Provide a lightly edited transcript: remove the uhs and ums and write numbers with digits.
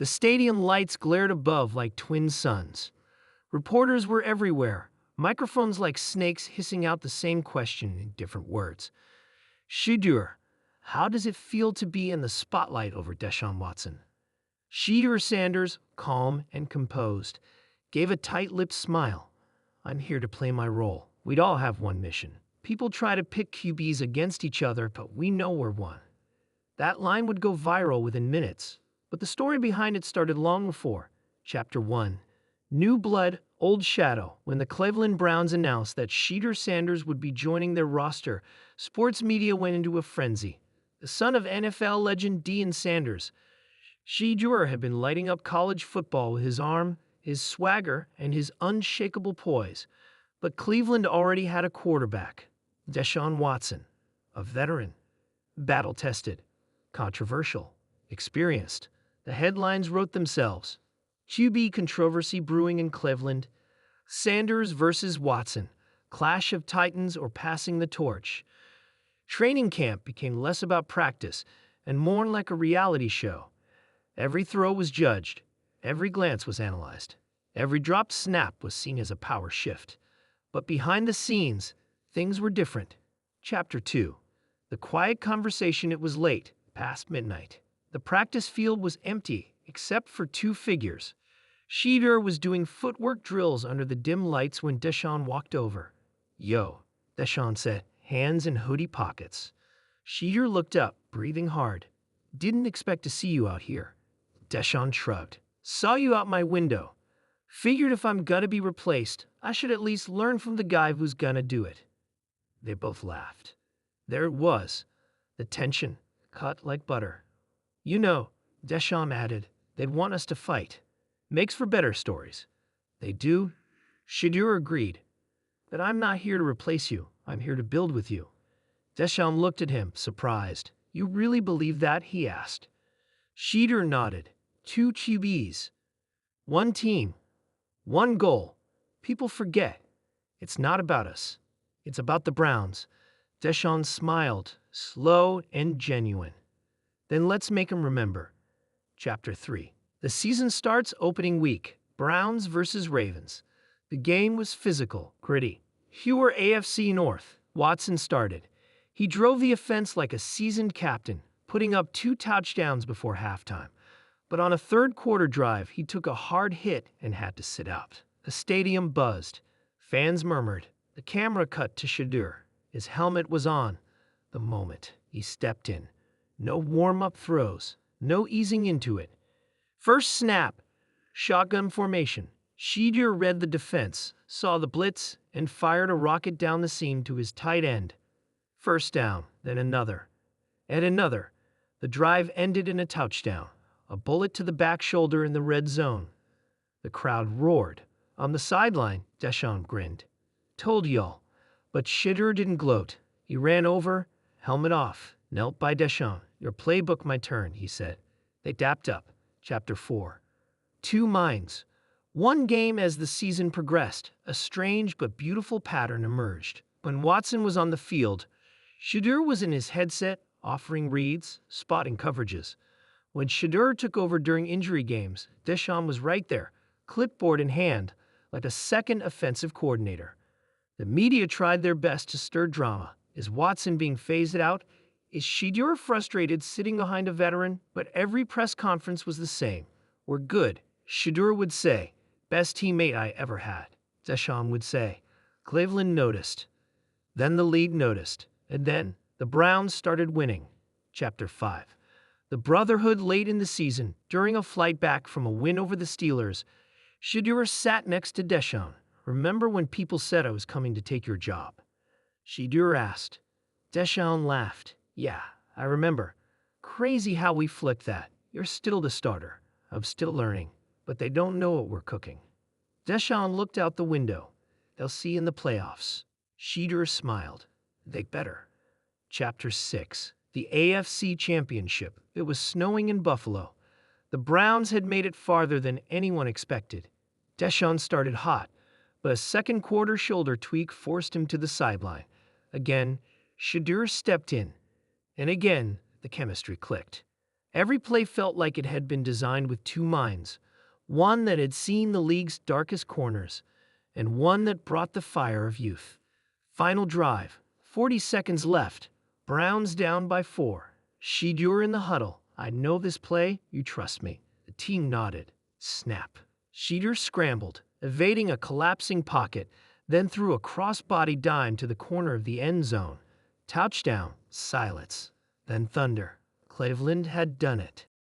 The stadium lights glared above like twin suns. Reporters were everywhere, microphones like snakes hissing out the same question in different words. Shedeur, how does it feel to be in the spotlight over Deshaun Watson? Shedeur Sanders, calm and composed, gave a tight-lipped smile. I'm here to play my role. We'd all have one mission. People try to pit QBs against each other, but we know we're one. That line would go viral within minutes, but the story behind it started long before. Chapter 1. New Blood, Old Shadow. When the Cleveland Browns announced that Shedeur Sanders would be joining their roster, sports media went into a frenzy. The son of NFL legend Deion Sanders, Shedeur had been lighting up college football with his arm, his swagger, and his unshakable poise. But Cleveland already had a quarterback, Deshaun Watson, a veteran, battle-tested, controversial, experienced. The headlines wrote themselves. QB controversy brewing in Cleveland. Sanders versus Watson. Clash of titans or passing the torch. Training camp became less about practice and more like a reality show. Every throw was judged. Every glance was analyzed. Every dropped snap was seen as a power shift. But behind the scenes, things were different. Chapter 2. The quiet conversation. It was late, past midnight. The practice field was empty, except for two figures. Shedeur was doing footwork drills under the dim lights when Deshaun walked over. "Yo," Deshaun said, hands in hoodie pockets. Shedeur looked up, breathing hard. "Didn't expect to see you out here." Deshaun shrugged. "Saw you out my window. Figured if I'm gonna be replaced, I should at least learn from the guy who's gonna do it." They both laughed. There it was, the tension, cut like butter. "You know," Deshaun added, "they'd want us to fight. Makes for better stories." "They do," Shedeur agreed. "But I'm not here to replace you. I'm here to build with you." Deshaun looked at him, surprised. "You really believe that?" he asked. Shedeur nodded. "Two QBs. One team. One goal. People forget. It's not about us. It's about the Browns." Deshaun smiled, slow and genuine. "Then let's make him remember." Chapter 3. The season starts opening week. Browns versus Ravens. The game was physical, gritty. Hewer AFC North. Watson started. He drove the offense like a seasoned captain, putting up 2 touchdowns before halftime. But on a third-quarter drive, he took a hard hit and had to sit out. The stadium buzzed. Fans murmured. The camera cut to Shedeur. His helmet was on. The moment he stepped in. No warm-up throws. No easing into it. First snap. Shotgun formation. Shedeur read the defense, saw the blitz, and fired a rocket down the seam to his tight end. First down, then another. And another. The drive ended in a touchdown. A bullet to the back shoulder in the red zone. The crowd roared. On the sideline, Deshaun grinned. "Told y'all." But Shedeur didn't gloat. He ran over, helmet off, knelt by Deshaun. "Your playbook, my turn," he said. They dapped up. Chapter 4. Two minds. One game as the season progressed, a strange but beautiful pattern emerged. When Watson was on the field, Shedeur was in his headset, offering reads, spotting coverages. When Shedeur took over during injury games, Deshaun was right there, clipboard in hand, like a second offensive coordinator. The media tried their best to stir drama. Is Watson being phased out? Is Shedeur frustrated sitting behind a veteran? But every press conference was the same. "We're good," Shedeur would say. "Best teammate I ever had," Deshaun would say. Cleveland noticed. Then the league noticed. And then the Browns started winning. Chapter 5. The brotherhood late in the season, during a flight back from a win over the Steelers, Shedeur sat next to Deshaun. "Remember when people said I was coming to take your job?" Shedeur asked. Deshaun laughed. "Yeah, I remember. Crazy how we flicked that. You're still the starter. I'm still learning. But they don't know what we're cooking." Deshaun looked out the window. "They'll see in the playoffs." Shedeur smiled. "They better." Chapter 6. The AFC Championship. It was snowing in Buffalo. The Browns had made it farther than anyone expected. Deshaun started hot, but a second-quarter shoulder tweak forced him to the sideline. Again, Shedeur stepped in. And again, the chemistry clicked. Every play felt like it had been designed with two minds, one that had seen the league's darkest corners, and one that brought the fire of youth. Final drive, 40 seconds left. Browns down by 4. Shedeur in the huddle. I know this play, you trust me. The team nodded. Snap. Shedeur scrambled, evading a collapsing pocket, then threw a cross-body dime to the corner of the end zone. Touchdown. Silence. Then thunder. Cleveland had done it.